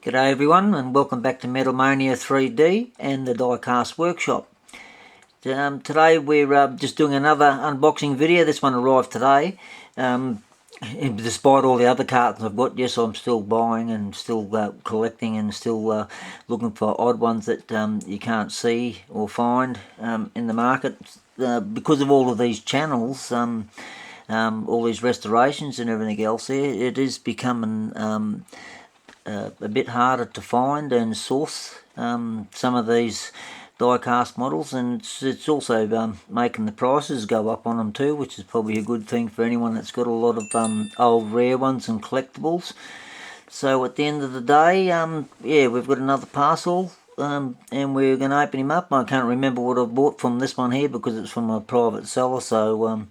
G'day everyone, and welcome back to Metal Mania 3D and the Diecast Workshop. Today we're just doing another unboxing video. This one arrived today. Despite all the other cartons I've got, yes, I'm still buying and still collecting and still looking for odd ones that you can't see or find in the market. Because of all of these channels, all these restorations and everything else there, it is becoming a bit harder to find and source some of these die-cast models, and it's also making the prices go up on them too, which is probably a good thing for anyone that's got a lot of old rare ones and collectibles. So at the end of the day, yeah, we've got another parcel, and we're going to open him up. I can't remember what I bought from this one here because it's from a private seller, so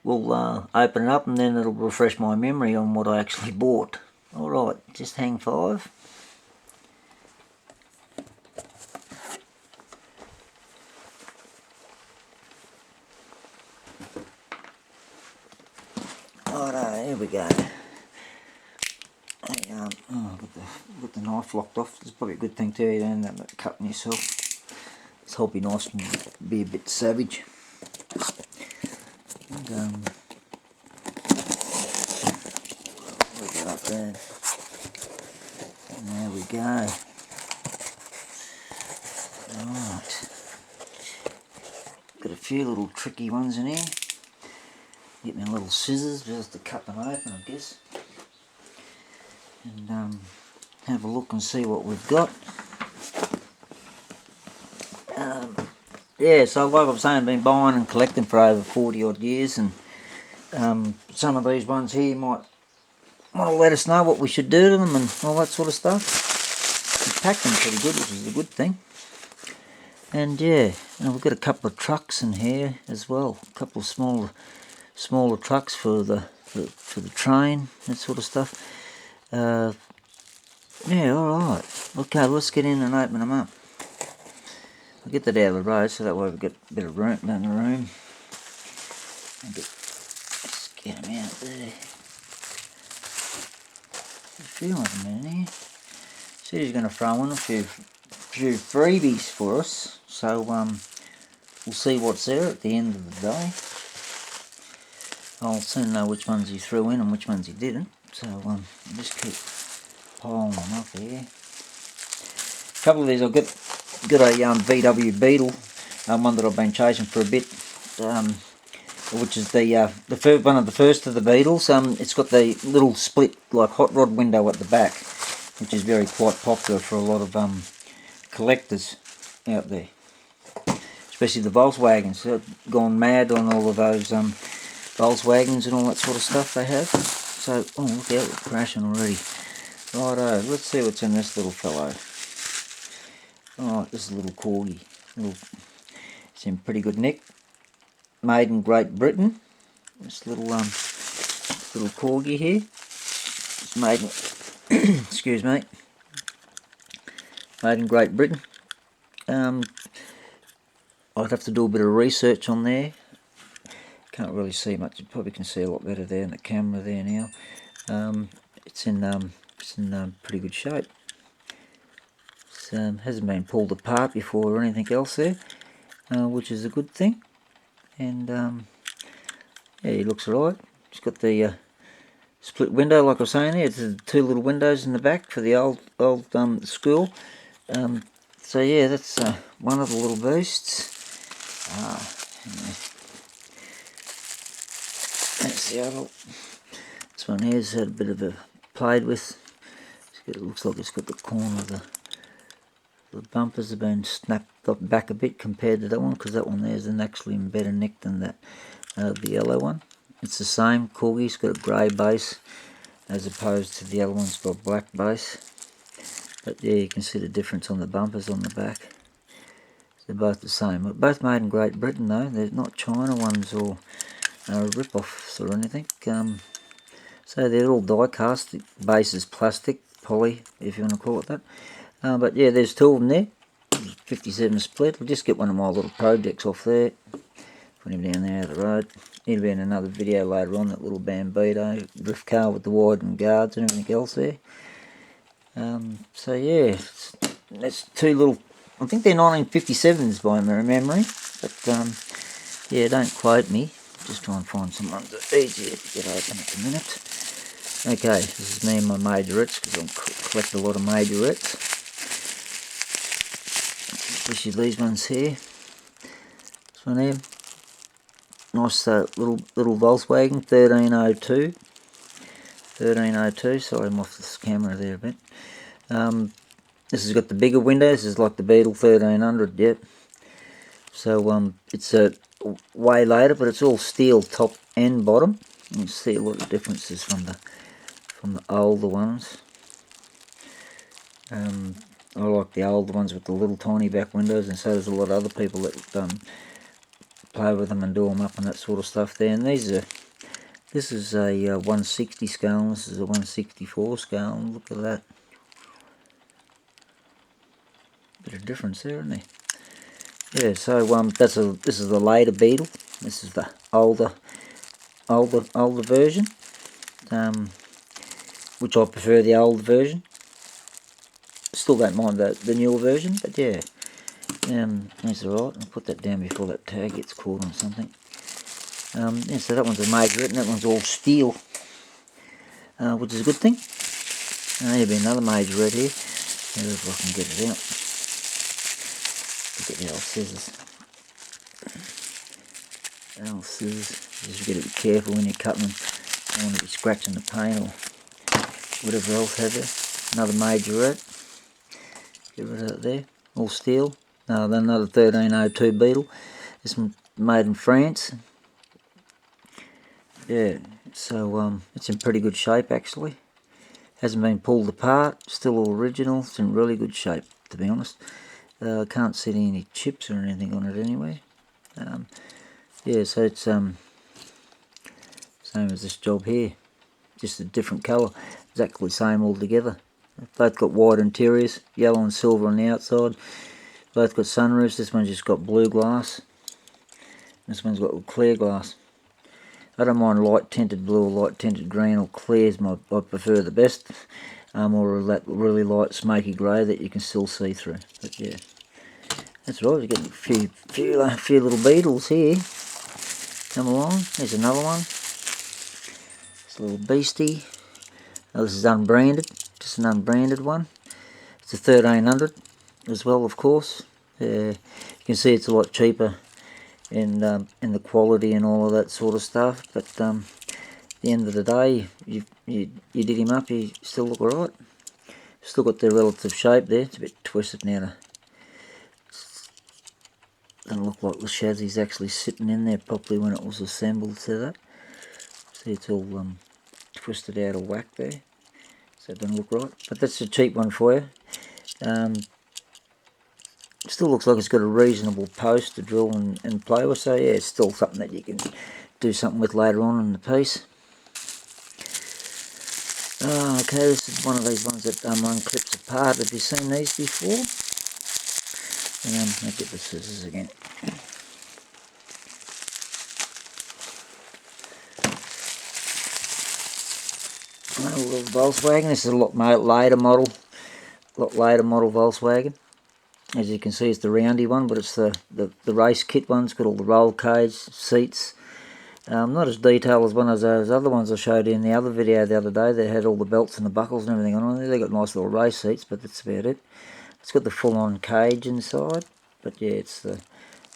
we'll open it up and then it'll refresh my memory on what I actually bought. Alright, just hang 5. Alright, here we go. Got the knife locked off. It's probably a good thing too, you don't end up cutting yourself. This whole be nice and be a bit savage. And, put it up there. And there we go. Right. Got a few little tricky ones in here. Get my little scissors just to cut them open, I guess. And have a look and see what we've got. Yeah, so like I was saying, I've been buying and collecting for over 40 odd years, and some of these ones here might want to let us know what we should do to them and all that sort of stuff. We packed them pretty good, which is a good thing. And yeah, and we've got a couple of trucks in here as well, a couple of smaller trucks for the train, that sort of stuff. Yeah, alright. Okay, let's get in and open them up. I'll get that out of the road so that way we've got a bit of room in the room. Let's get them out there. A few of them in here. So he's going to throw in a few freebies for us. So we'll see what's there at the end of the day. I'll soon know which ones he threw in and which ones he didn't. So I'll just keep piling them up here. A couple of these I've got a VW Beetle, one that I've been chasing for a bit, which is one of the first of the Beetles. It's got the little split like hot rod window at the back, which is quite popular for a lot of collectors out there, especially the Volkswagens. They've gone mad on all of those Volkswagens and all that sort of stuff they have. So, oh look out, we're crashing already. Righto, let's see what's in this little fellow. Alright, this is a little Corgi. It's in pretty good nick. Made in Great Britain. This little Corgi here. It's made in, excuse me. Made in Great Britain. I'd have to do a bit of research on there. Can't really see much. You probably can see a lot better there in the camera there now. It's in pretty good shape. Hasn't been pulled apart before or anything else there, which is a good thing. And yeah, he looks alright. It's got the split window, like I was saying there. It's 2 little windows in the back for the old school. So yeah, that's one of the little beasts. That's the other. This one here's had a bit of a played with. It looks like it's got the corner of the bumpers have been snapped up back a bit compared to that one, because that one there's actually in better nick than that the yellow one. It's the same Corgi. It's got a grey base as opposed to the other one's got a black base. But yeah, you can see the difference on the bumpers on the back. They're both the same. They're both made in Great Britain though. They're not China ones or rip-offs or anything. So they're all die-cast. The base is plastic, poly, if you want to call it that. But yeah, there's 2 of them there. 57 split. I'll just get one of my little projects off there. Put him down there out of the road. He'll be in another video later on, that little Bambino drift car with the widened guards and everything else there. So yeah, that's two little, I think they're 1957s by my memory, but yeah, don't quote me. Just try and find some ones that are easier to get open at the minute. Okay, this is me and my Majorettes, because I collect a lot of Majorettes. Especially these ones here. This one here. Nice little Volkswagen, 1302. 1302, sorry I'm off this camera there a bit. This has got the bigger windows, this is like the Beetle 1300, yep. So it's way later, but it's all steel top and bottom. You can see a lot of differences from the older ones. I like the older ones with the little tiny back windows, and so does a lot of other people that play with them and do them up and that sort of stuff there. And this is a 160 scale, and this is a 164 scale. Look at that. Bit of difference there, isn't there? Yeah, so this is the later Beetle. This is the older version, which I prefer the old version. Still don't mind the newer version, but yeah, that's alright. I'll put that down before that tag gets caught on something. Yeah, so that one's a Majorette, and that one's all steel, which is a good thing. There'll be another Majorette here. Maybe if I can get it out. Look at the old scissors. Old scissors. Just got to be careful when you're cutting them. You don't want to be scratching the paint or whatever else have you. Another Majorette. Get rid of it there. All steel. Then another 1302 Beetle. This one made in France. Yeah, so it's in pretty good shape actually. Hasn't been pulled apart. Still all original. It's in really good shape, to be honest. I can't see any chips or anything on it anyway. Yeah, so it's same as this job here, just a different colour, exactly the same altogether. Both got white interiors, yellow and silver on the outside. Both got sunroofs. This one's just got blue glass. This one's got clear glass. I don't mind light tinted blue or light tinted green, or clear is I prefer the best. Or that really light smoky grey that you can still see through. But yeah, that's right. We're getting a few little Beetles here. Come along. There's another one. It's a little beastie. Oh, this is unbranded. Just an unbranded one. It's a 1300 as well, of course. You can see it's a lot cheaper in the quality and all of that sort of stuff. But at the end of the day, you did him up. He still look alright. Still got their relative shape there. It's a bit twisted now. Doesn't look like the chassis's actually sitting in there properly when it was assembled to that. See, it's all twisted out of whack there, so it doesn't look right. But that's a cheap one for you. Still looks like it's got a reasonable post to drill and play with, so yeah, it's still something that you can do something with later on in the piece. Okay, this is one of these ones that unclips apart. Have you seen these before? I'll get the scissors again. Another little Volkswagen. This is a lot later model Volkswagen. As you can see, it's the roundy one, but it's the race kit one. It's got all the roll cage, seats. Not as detailed as one of those other ones I showed you in the other video the other day. They had all the belts and the buckles and everything on there. They got nice little race seats, but that's about it. It's got the full-on cage inside, but yeah, it's the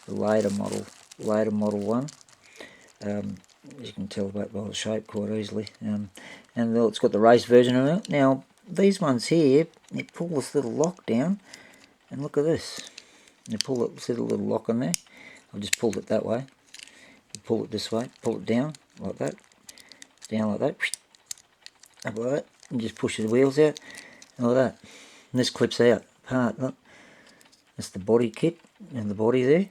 later model one. As you can tell by the shape quite easily. And it's got the race version of it. Now, these ones here, you pull this little lock down, and look at this. You pull it, see the little lock on there? I've just pulled it that way. You pull it this way, pull it down like that, down like that, up like that, and just push the wheels out, like that. And this clips out apart. Look. That's the body kit and the body there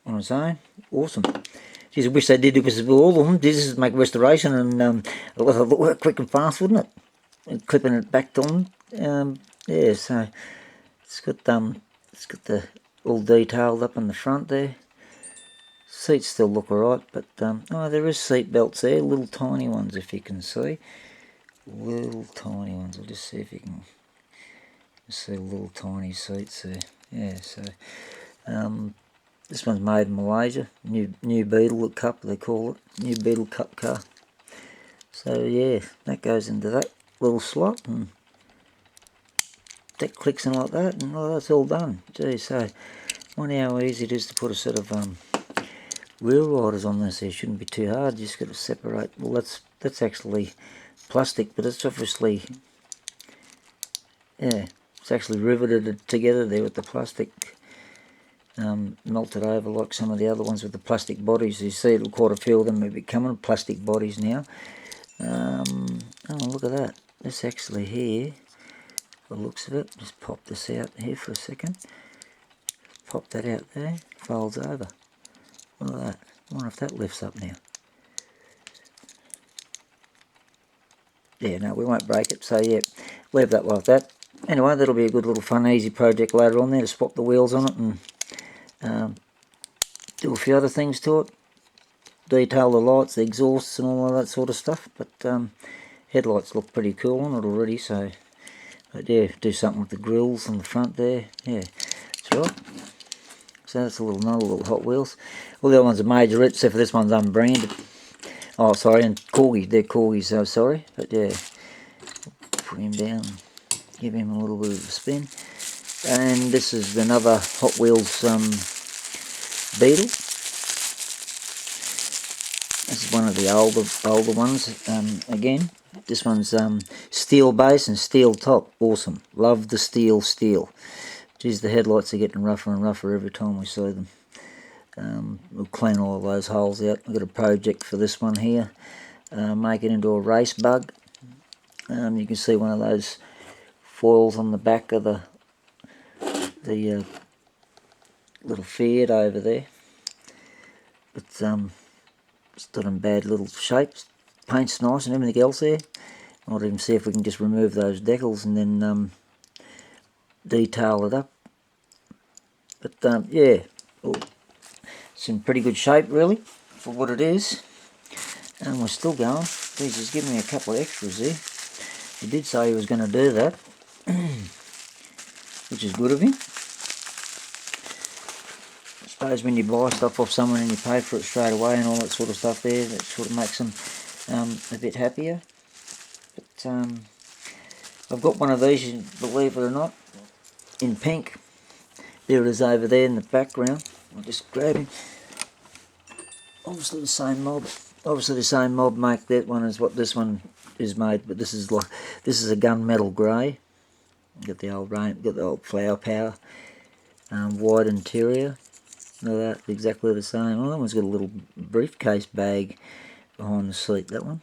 on its own. Awesome. Geez, I wish they did this with all of them. This is make restoration and a lot of work quick and fast, wouldn't it? And clipping it back on. Yeah, so it's got the all detailed up in the front there. Seats still look alright, but oh, there is seat belts there, little tiny ones if you can see. Little tiny ones. I'll just see if you can You see little tiny seats there. Yeah, so this one's made in Malaysia. New Beetle Cup they call it. New Beetle Cup car. So yeah, that goes into that little slot, and that clicks in like that, and that's all done. Gee, so wonder how easy it is to put a set of wheel riders on this. It shouldn't be too hard. You just got to separate. Well, that's actually plastic, but it's obviously, yeah, it's actually riveted together there with the plastic. Melted over like some of the other ones with the plastic bodies. You see quite a few of them are becoming plastic bodies now. Oh, look at that. This actually here, the looks of it, just pop this out here for a second. Pop that out there, folds over. Look at that. I wonder if that lifts up now. Yeah, no, we won't break it, so yeah, leave that like that. Anyway, that'll be a good little fun, easy project later on there to swap the wheels on it and do a few other things to it. Detail the lights, the exhausts and all of that sort of stuff, but headlights look pretty cool on it already, so but yeah, do something with the grills on the front there. Yeah, that's right. So that's another little Hot Wheels. All the other ones are Majorette, except for this one's unbranded. Oh, sorry, and Corgi, they're Corgis, so sorry, but yeah, put him down, give him a little bit of a spin. And this is another Hot Wheels Beetle. This is one of the older ones. Again, this one's steel base and steel top. Awesome. Love the steel. Geez, the headlights are getting rougher and rougher every time we see them. We'll clean all of those holes out. I've got a project for this one here. Make it into a race bug. You can see one of those foils on the back of the little Fiat over there. It's not in bad little shapes. Paint's nice and everything else there. Might even see if we can just remove those decals and then detail it up. But yeah, it's in pretty good shape really for what it is. And we're still going. He's giving me a couple of extras there. He did say he was going to do that, which is good of him. I suppose when you buy stuff off someone and you pay for it straight away and all that sort of stuff there, that sort of makes them a bit happier. But I've got one of these, believe it or not, in pink. There it is over there in the background. I'll just grab him. Obviously the same mob. Obviously the same mob make that one as what this one is made, but this is a gunmetal grey. Got the old flower power, white interior. Look at that, exactly the same. Oh, that one's got a little briefcase bag behind the seat, that one.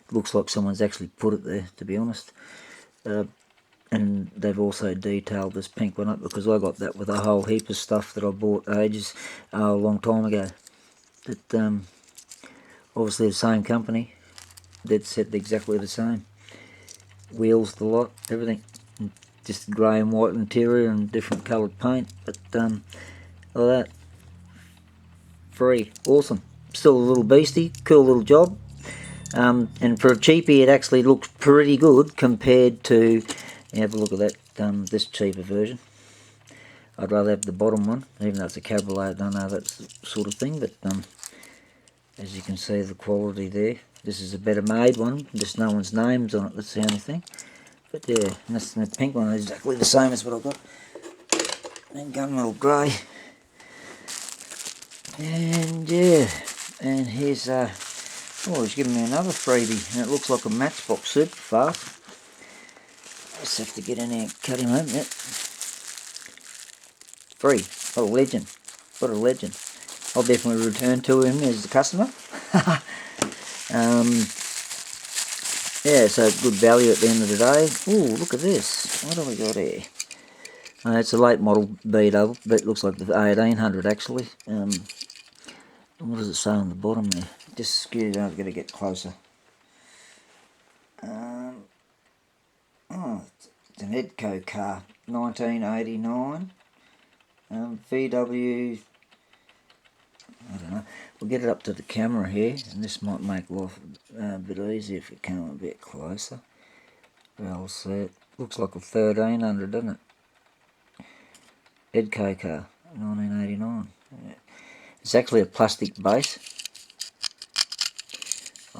Looks like someone's actually put it there, to be honest. And they've also detailed this pink one up because I got that with a whole heap of stuff that I bought a long time ago. But obviously the same company. They'd said exactly the same. Wheels, the lot, everything. Just grey and white interior and different coloured paint, but all that free, awesome. Still a little beastie, cool little job. And for a cheapie, it actually looks pretty good compared to. Have a look at that. This cheaper version. I'd rather have the bottom one, even though it's a cabriolet. I don't know that sort of thing, but as you can see, the quality there. This is a better made one. Just no one's names on it. That's the only thing. But yeah, and that's the pink one is exactly the same as what I've got. And gunmetal grey. And yeah, and here's oh, he's giving me another freebie, and it looks like a Matchbox super fast. Just have to get in there and cut him open. Yep. Free. What a legend. What a legend. I'll definitely return to him as the customer. Yeah, so good value at the end of the day. Ooh, look at this. What do we got here? It's a late model Beetle, but it looks like the 1800 actually. What does it say on the bottom there? Just excuse me, I've got to get closer. Oh, it's an Edco car, 1989. VW. I don't know. We'll get it up to the camera here, and this might make life a bit easier if it came a bit closer. I'll see it. Looks like a 1300, doesn't it? Edco car, 1989. Yeah. It's actually a plastic base.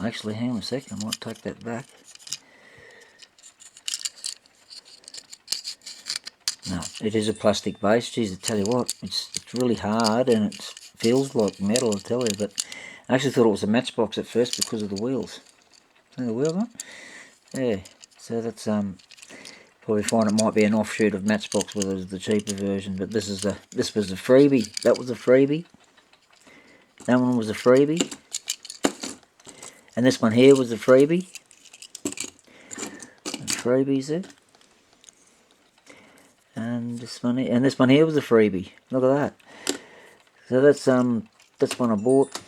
Actually, hang on a second, I might take that back. No, it is a plastic base. Geez, I tell you what, it's really hard and it feels like metal, I tell you. But I actually thought it was a matchbox at first because of the wheels. See the wheels on? Yeah. So that's probably find it might be an offshoot of Matchbox, whether it's the cheaper version. But this was a freebie. That was a freebie. That one was a freebie. And this one here was a freebie. And freebies there. And this one here was a freebie. Look at that. So that's one I bought.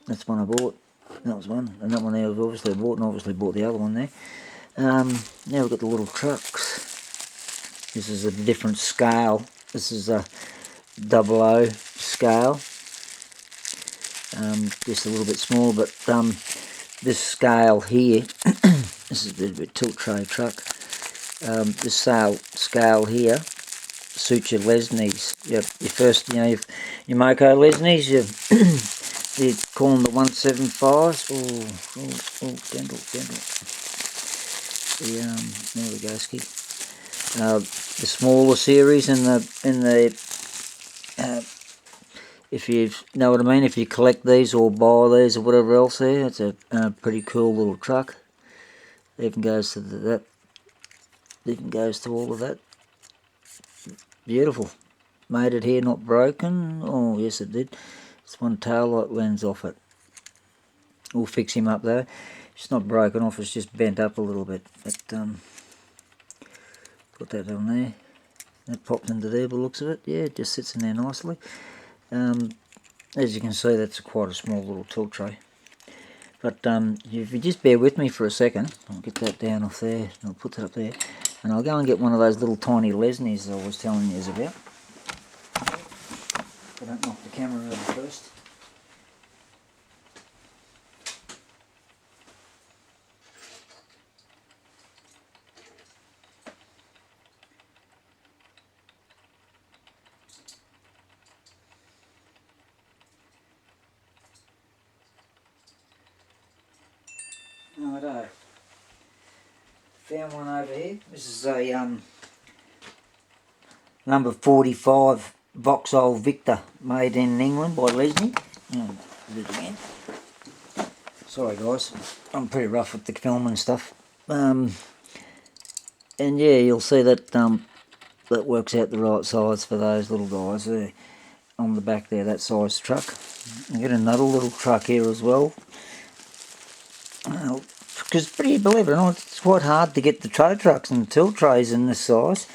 That's one I bought. That was one. And that one there was obviously bought, and obviously bought the other one there. Now we've got the little trucks. This is a different scale. This is a 00 scale. Just a little bit small, but this scale here, this is the tilt tray truck. This scale here suits your Lesneys. Your first, your Moco Lesneys, you call them the 175s. Oh, dental. There we go, Ski. The smaller series in the if you know what I mean, if you collect these or buy these or whatever else there, it's a pretty cool little truck. Even goes to that. Even goes to all of that. Beautiful. Made it here, not broken. Oh yes, it did. It's one tail light lens off it. We'll fix him up though. It's not broken off. It's just bent up a little bit. But put that on there. That popped into there by the looks of it. Yeah, it just sits in there nicely. As you can see, that's quite a small little tilt tray. But if you just bear with me for a second, I'll get that down off there, and I'll put that up there, and I'll go and get one of those little tiny Lesneys I was telling you about. I don't knock the camera over first. Righto. Found one over here. This is a number 45 Vauxhall Victor, made in England by Lesney. Do it again. Sorry guys, I'm pretty rough with the film and stuff. And yeah, you'll see that that works out the right size for those little guys there on the back there, that size truck. You get another little truck here as well. Because believe it or not, it's quite hard to get the tow trucks and the tilt trays in this size.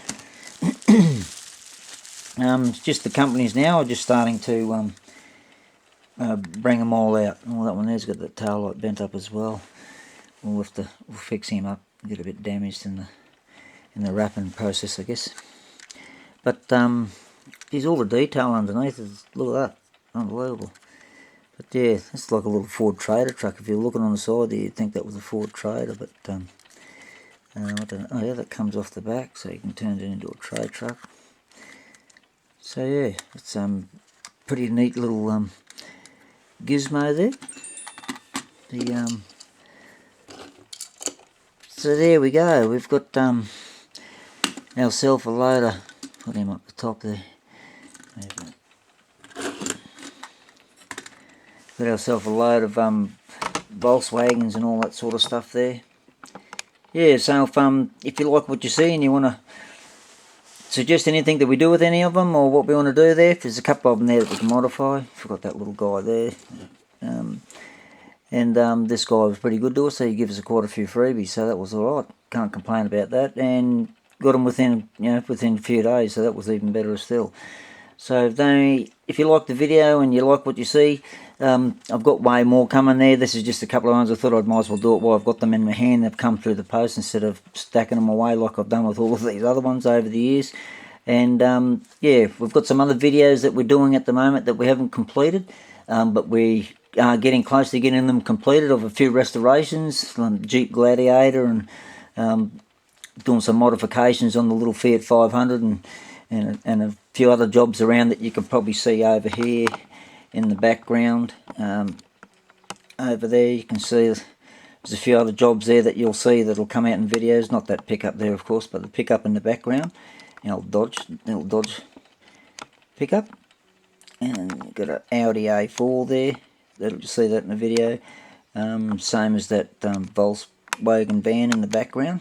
It's just the companies now are just starting to bring them all out. Oh, that one there's got the tail light bent up as well. We'll fix him up. Get a bit damaged in the wrapping process, I guess. But there's all the detail underneath. Look at that, unbelievable. But yeah, it's like a little Ford Trader truck. If you're looking on the side there, you'd think that was a Ford Trader, but I don't know. Oh yeah, that comes off the back, so you can turn it into a tray truck. So yeah, it's pretty neat little gizmo there. So there we go. We've got ourselves a loader. Put him up the top there. Got ourselves a load of Volkswagens and all that sort of stuff there. Yeah, so if you like what you see and you want to suggest anything that we do with any of them or what we want to do there, there's a couple of them there that we can modify. Forgot that little guy there. This guy was pretty good to us, so he gave us quite a few freebies, so that was alright. Can't complain about that. And got them within a few days, so that was even better still. So if you like the video and you like what you see, I've got way more coming there. This is just a couple of ones. I thought I might as well do it while I've got them in my hand. They've come through the post instead of stacking them away like I've done with all of these other ones over the years. And yeah, we've got some other videos that we're doing at the moment that we haven't completed, but we are getting close to getting them completed, of a few restorations, Jeep Gladiator and doing some modifications on the little Fiat 500 and a few other jobs around that you can probably see over here in the background. Over there you can see there's a few other jobs there that you'll see that'll come out in videos. Not that pickup there, of course, but the pickup in the background. Little Dodge pickup. And you've got an Audi A4 there. That'll just see that in the video. Same as that Volkswagen van in the background.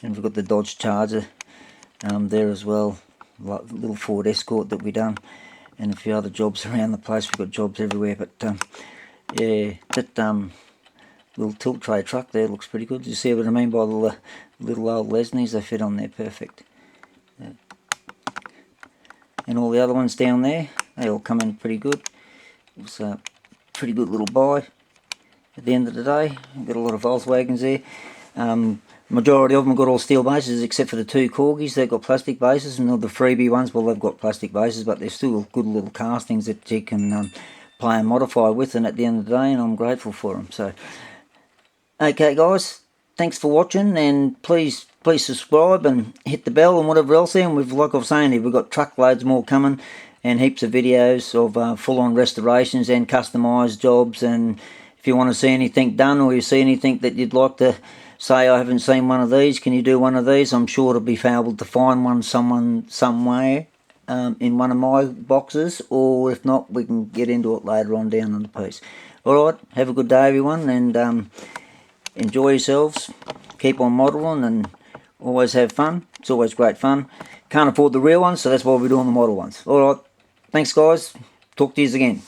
And we've got the Dodge Charger there as well. Like the little Ford Escort that we done. And a few other jobs around the place. We've got jobs everywhere. But yeah, that little tilt tray truck there looks pretty good. You see what I mean by the little old Lesneys? They fit on there perfect. Yeah. And all the other ones down there, they all come in pretty good. It's a pretty good little buy at the end of the day. We've got a lot of Volkswagens there. Majority of them got all steel bases except for the two Corgis. They've got plastic bases, and all the freebie ones, well, they've got plastic bases, but they're still good little castings that you can play and modify with, and at the end of the day, and I'm grateful for them. So, okay guys, thanks for watching, and please subscribe and hit the bell and whatever else there. And we've, like I was saying, we've got truckloads more coming, and heaps of videos of full-on restorations and customised jobs. And if you want to see anything done, or you see anything that you'd like to say, I haven't seen one of these, can you do one of these? I'm sure it'll be able to find one somewhere in one of my boxes, or if not, we can get into it later on down on the piece. Alright, have a good day everyone, and enjoy yourselves, keep on modelling, and always have fun. It's always great fun. Can't afford the real ones, so that's why we're doing the model ones. Alright, thanks guys, talk to you again.